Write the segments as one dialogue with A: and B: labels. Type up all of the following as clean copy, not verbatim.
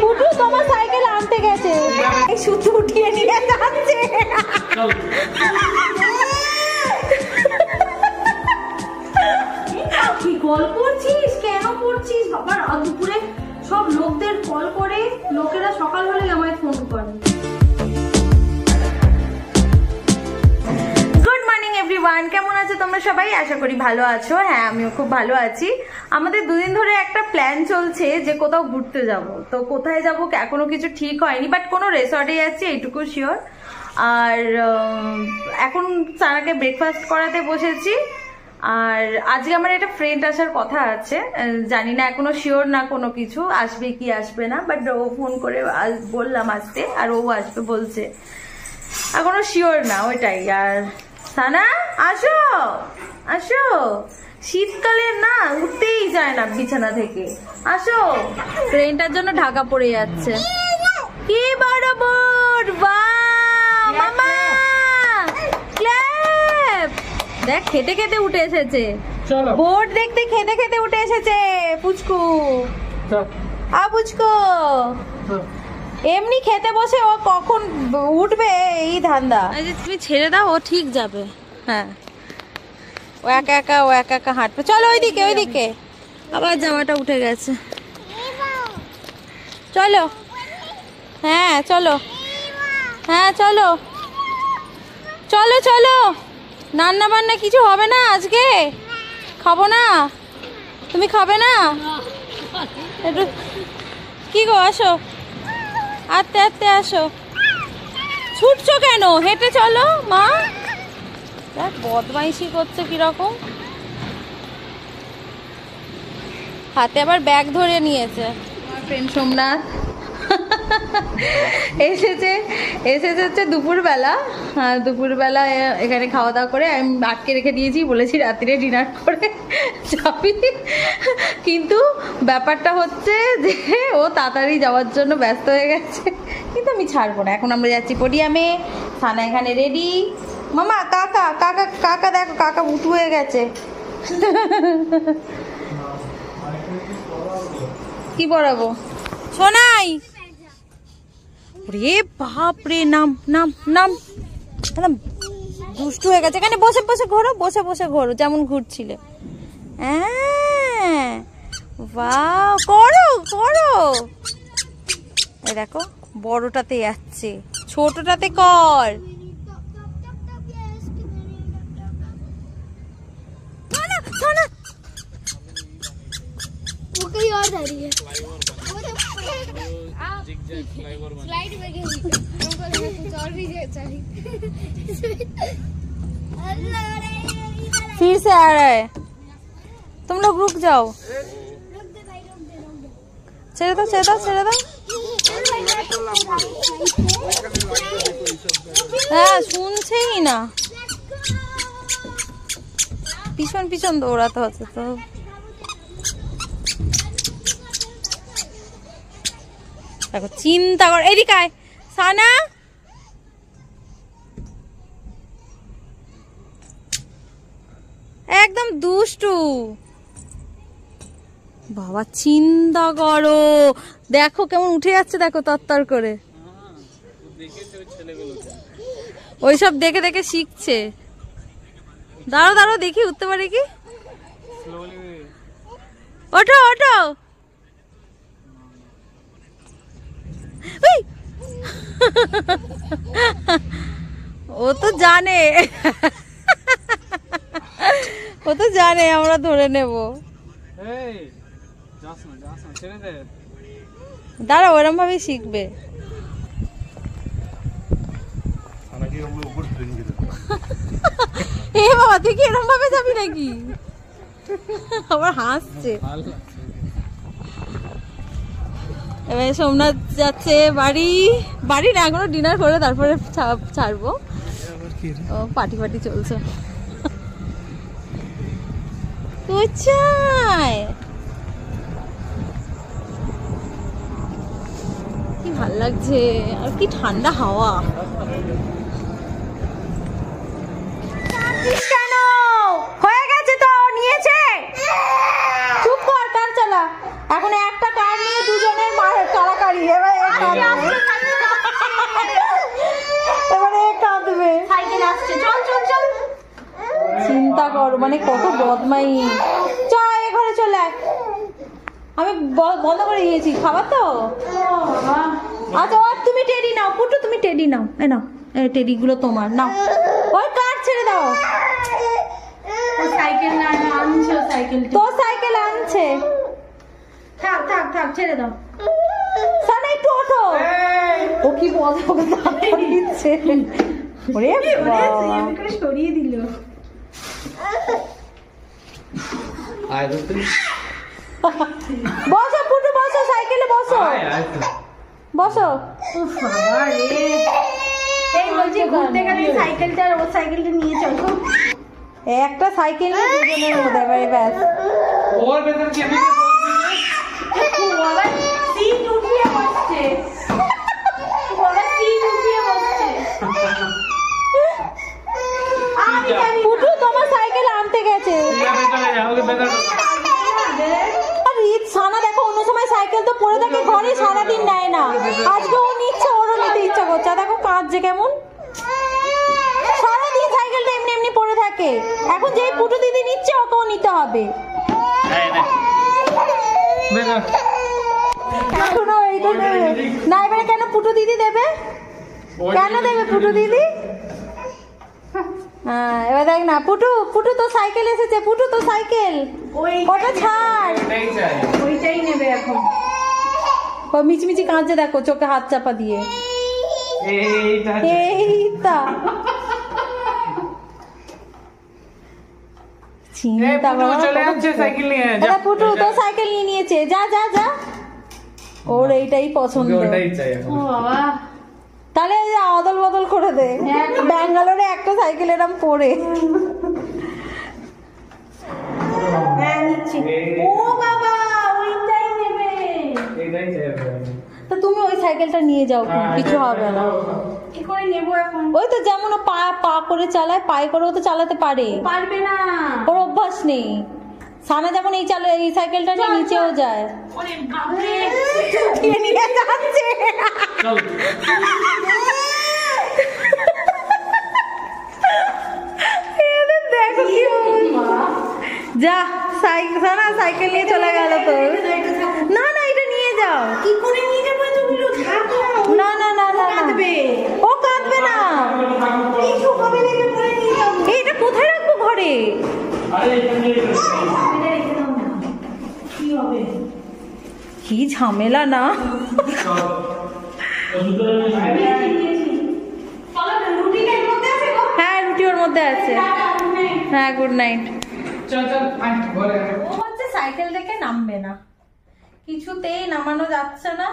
A: ফুটু তোমার সাইকেল আনতে গেছে, শুধু উঠিয়ে নিয়ে যাচ্ছে। কি কল করছিস, কেন করছিস বাবা? দুপুরে সব লোকদের কল করে, লোকেরা সকাল হলে আমায় ফোন করে। গুড মর্নিং এভরিওয়ান, কেমন আছো তোমরা সবাই? আশা করি ভালো আছো। হ্যাঁ, আমিও খুব ভালো আছি। আমাদের দুদিন ধরে একটা প্ল্যান চলছে যে কোথাও ঘুরতে যাব। তো কোথায় যাব এখনো কিছু ঠিক হয়নি, বাট কোনো রিসর্টে যাচ্ছি এইটুকু শিওর। আর এখন সারাকে ব্রেকফাস্ট করাতে বসেছি। আর আজকে আমার একটা ফ্রেন্ড আসার কথা আছে, জানি না এখনো শিওর না কোনো কিছু, আসবে কি আসবে না, বাট ও ফোন করে বললাম আসতে, আর ও আসবে বলছে, এখনো শিওর না ওইটাই। আর সানা আসো আসো, শীতকালে না উঠতেই যায় না বিছানা থেকে, আসো। ট্রেনটার জন্য ঢাকা পড়ে যাচ্ছে। কি বরাবর, বাহ মামা ক্ল্যাপ। দেখ খেতে খেতে উঠে এসেছে, বোর্ড দেখতে খেতে খেতে উঠে এসেছে পুচকু। পুচকু এমনি খেতে বসে ও কখন উঠবে এই ধান্দা। তুমি ছেড়ে দাও, ও ঠিক যাবে। হ্যাঁ, ও একা একা হাঁটবে। চলো ওইদিকে ওইদিকে। আবার জামাটা উঠে গেছে। চলো, হ্যাঁ চলো, হ্যাঁ চলো চলো চলো। রান্না বান্না কিছু হবে না আজকে? খাবো না? তুমি খাবে না? একটু কি গো, আসো, আস্তে আস্তে আসো। ছুটছো কেন? হেঁটে চলো মা। দেখ বদমাইশি করছে কিরকম, হাতে আবার ব্যাগ ধরে নিয়েছে। আমার ফ্রেন্ড সোমনাথ এসেছে হচ্ছে দুপুরবেলা। দুপুরবেলা এখানে খাওয়া দাওয়া করে আমি আটকে রেখে দিয়েছি, বলেছি রাত্রে ডিনার করে যাবি। কিন্তু ব্যাপারটা হচ্ছে যে ও তাড়াতাড়ি যাওয়ার জন্য ব্যস্ত হয়ে গেছে, কিন্তু আমি ছাড়বো না। এখন আমরা যাচ্ছি পোডিয়ামে। সানা এখানে রেডি। মামা কাকা কাকা কাকা, দেখো কাকা উঠু হয়ে গেছে। কি পড়াবো শোনাই? রে বাপ রে, নাম নাম নাম, একদম দুষ্টু হয়ে গেছে। এখানে বসে বসে ঘোরো, বসে বসে ঘোরো যেমন ঘুরছিলে। হ্যাঁ বাহ, করো করো। এই দেখো বড়টাতে যাচ্ছে, ছোটটাতে কর।
B: स्लाइड में गई हमको कुछ और भी चाहिए।
A: फिर से आ रहा है, तुम लोग रुक जाओ। ছেড়ে দাও ছেড়ে দাও ছেড়ে দাও। হ্যাঁ শুনছেই না, পিছন পিছন দৌড়াতে হচ্ছে তো। দেখো চিন্তা কর, এদিকে আয় সানা। একদম দুষ্টু বাবা, চিন্তা করো। দেখো কেমন উঠে যাচ্ছে, দেখো তরতর করে। ওইসব দেখে দেখে শিখছে। দাঁড়ো দাঁড়ো দেখি উঠতে পারে কি। ওঠো ওঠো। ও তো জানে, ও তো জানে আমরা ধরে নেব। দাঁড়া, ওরম ভাবে শিখবে। এ বাবা, তুই কি এরম ভাবে যাবি নাকি? আবার হাসছে। এবার সোমনাথ যাচ্ছে বাড়ি। বাড়ি না, এখনো ডিনার করে তারপরে ছাড়বো। ও পার্টি পার্টি চলছে। কোথায় কি ভাল লাগছে, আর কি ঠান্ডা হাওয়া। কেন হয়ে গেছে তো, করো, মানে কত বদমাই। চ এ ঘরে চলে আয়, আমি বন্ধ করে দিয়েছি খাবার তো। আচ্ছা আর তুমি টেডি নাও পুটু, তুমি টেডি নাও, এ নাও টেডি গুলো তোমার নাও। ওই কার ছেড়ে দাও,
B: সাইকেল না আনছে, সাইকেল
A: তো সাইকেল আনছে,
B: থাক থাক থাক ছেড়ে দাও।
A: সানা একটু ওঠো, ও কি বলবো দিচ্ছে, ওরে বাবা
B: সরিয়ে দিল।
A: বসো পুটু বসো, সাইকেলে বসো বসো।
B: উফ বাবা রে, এই বলছি ঘুরতে গেলে সাইকেলটা, ও সাইকেলটা নিয়ে চলো।
A: একটা সাইকেল নিয়ে দুজনের মধ্যে এবারে ব্যাস।
C: और बेहतर क्या भी
B: বাবা সিট উঠিয়ে বসছে, বাবা সিট উঠিয়ে বসছে। আমি জানি
A: পুটু তোমার সাইকেল আনতে গেছে।
C: या बेहतर जाओगे बेहतर
A: আর ঈদ সানা দেখো অন্য সময় সাইকেল তো পড়ে থাকে ঘরে, সারাদিন নেয় না, আজকে ও নিচ্ছে, ওরও নিতে ইচ্ছা করছে। আর দেখো কাঁদছে কেমন, সারাদিন সাইকেলটা এমনি এমনি পড়ে থাকে। এখন যেই পুটু দিদি নিচ্ছে ওকেও নিতে হবে।
C: बेहतर
A: এখনো এইটা নেবে না, এবারে কেন পুটু দিদি দেবে, কেন দেবে পুটু দিদি? হ্যাঁ এবার দেখ না পুটু, পুটু তো সাইকেল এসেছে, পুটু তো সাইকেল, ওটা ছাড়।
C: नहीं चाहिए
B: ওইটাই নেবে এখন।
A: ও মিচমিচি কাঁদছে দেখো, চোখে হাত চাপা দিয়ে।
C: এইটা
A: এইটা চিন্তা
C: পুটু চলে যাচ্ছে সাইকেল নিয়ে, যা।
A: এটা পুটু তো সাইকেল নিয়ে নিয়েছে, যা যা যা, ওর এইটাই পছন্দ।
C: ওটাই চাই
B: ও বাবা,
A: তাহলে এই যে অদল বদল করে দে, ব্যাঙ্গালোরে একটা সাইকেল এরম পড়ে।
B: হ্যাঁ নিচ্ছি। ও বাবা ওইটাই নেবে।
C: এটাই চাই
A: তা তুমি ওই সাইকেলটা নিয়ে যাও, কিছু হবে না।
B: কি করে নেবো এখন?
A: ওই তো যেমন ও পা পা করে চালায়, পায়ে করেও তো চালাতে পারে,
B: পারবে না।
A: ওর অভ্যাস নেই। সানা যেমন এই সাইকেলটা নিয়ে নিচেও যায়,
B: ওরে বাপরে,
A: নিয়ে যাচ্ছে।
C: চল
A: এদের দেখো কি যা, সানা সাইকেল নিয়ে চলে গেল তো। না না এটা নিয়ে যাও।
B: কি করে নিয়ে যাবো এতগুলো? থাকো।
A: না না না না না।
B: কাঁদবে।
A: ও কাঁদবে না,
B: কিছু হবে দেখে পরে নিয়ে যাবো।
A: এটা কোথায় রাখবো ঘরে?
C: আরে এখানে
B: এটা রেখে দাও না। কি হবে?
A: কি ঝামেলা না।
B: চলো না, রুটিটার মধ্যে আছে গো।
A: হ্যাঁ রুটি ওর মধ্যে আছে। হ্যাঁ গুড নাইট।
C: চল চল আয় ঘরে
A: ও হচ্ছে সাইকেল থেকে নামবে না, কিছুতেই নামানো যাচ্ছে না।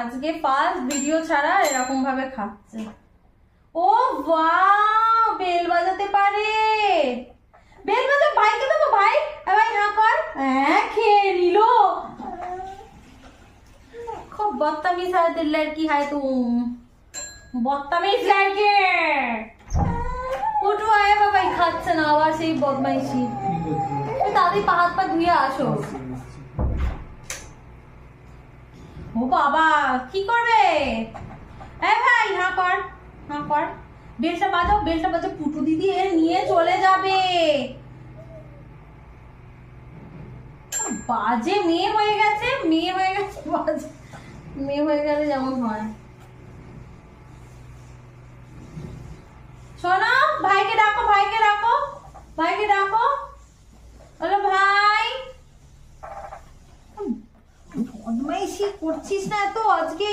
A: আজকে ফার্স্ট ভিডিও ছাড়া এরকম ভাবে খাচ্ছে। ও বাহ, বেল বাজাতে পারে, বেল বাজা। ভাইকে দেবো, ভাই ভাই না কর, হ্যাঁ খেয়ে নিল। খুব बदतमीज है दिल लड़की है तुम, बदतमीज लड़के। পুটু আয় বাবাই খাচ্ছে না, আবার সেই বদমাইশি। তাদের পা হাত পা ধুয়ে আসো। ও বাবা কি করবে? এ ভাই হ্যাঁ কর, হ্যাঁ কর, বেলটা বাজাও, বেলটা বাজাও। পুটু দিদি এ নিয়ে চলে যাবে। বাজে মেয়ে হয়ে গেছে, মেয়ে হয়ে গেছে, বাজে মেয়ে হয়ে গেলে যেমন হয়। শোনো ভাইকে ডাকো, ভাইকে ডাকো, ভাইকে ডাকো। বলো ভাই, বদমাইশি করছিস না তো আজকে।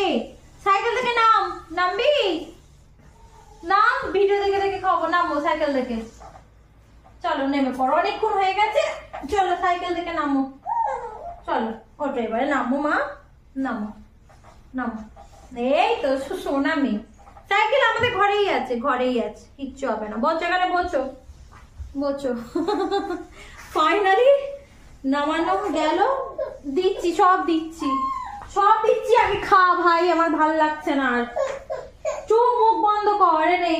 A: সাইকেল থেকে নাম, নামবি? নাম, ভিডিও দেখে দেখে খাবো, নামো সাইকেল থেকে। চলো নেমে পড়ো, অনেকক্ষণ হয়ে গেছে। চলো সাইকেল থেকে নামো, চলো ওটো এবারে নামো মা, নামো নামো। এই তো সোনা মেয়ে, সাইকেল আমাদের ঘরেই আছে, ঘরেই আছে, কিচ্ছু হবে না। বসো এখানে, বসো বসো। ফাইনালি নামানো গেল, দিচ্ছি সব দিচ্ছি, সব দিচ্ছি। আগে খা ভাই, আমার ভালো লাগছে না আর। চুপ, মুখ বন্ধ কর। রে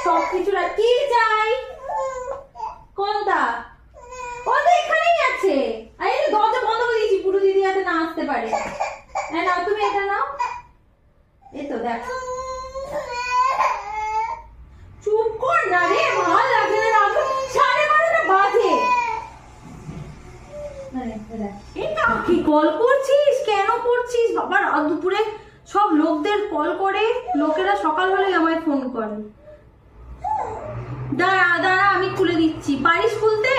A: সবকিছু কি চাই? কোনটা? ও তো এখানেই আছে। আরে দরজা বন্ধ করে দিয়েছি, পুরো দিদি যাতে না আসতে পারে। নাও তুমি এটা নাও, এই তো দেখ। চুপ কর না রে।
B: কল করছিস? কেন করছিস বাবা? রাত দুপুরে সব লোকদের কল করে, লোকেরা সকাল হলে আমায় ফোন করে। দাঁড়া দাঁড়া, আমি খুলে দিচ্ছি। পারিস খুলতে?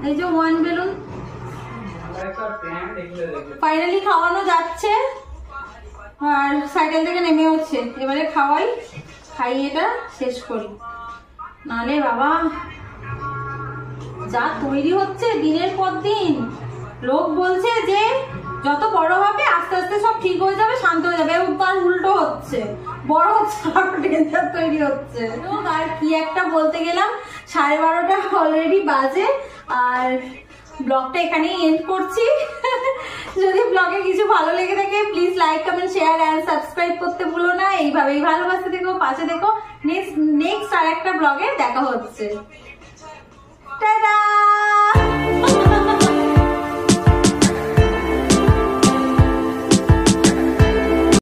B: এই যে ওয়ান বেলুন ফাইনালি খাওয়ানো যাচ্ছে, আর সাইকেল থেকে নেমে হচ্ছে। এবারে খাইয়ে এটা শেষ করি, নালে বাবা যা তৈরি হচ্ছে দিনের পর দিন। লোক বলছে যে যত বড় হবে আস্তে আস্তে সব ঠিক হয়ে যাবে, শান্ত হয়ে যাবে, তার উল্টো হচ্ছে, বড় হচ্ছে, আরো ডেঞ্জার তৈরি হচ্ছে। আর কি একটা বলতে গেলাম, 12:30 অলরেডি বাজে, আর ব্লগটা এখানেই এন্ড করছি। যদি ব্লগে কিছু ভালো লেগে থাকে please like, comment, share and subscribe করতে ভুলো না। এইভাবেই ভালোবাসতে দেখো, পাশে দেখো। নেক্সট আর একটা ব্লগে দেখা হচ্ছে। টাটা।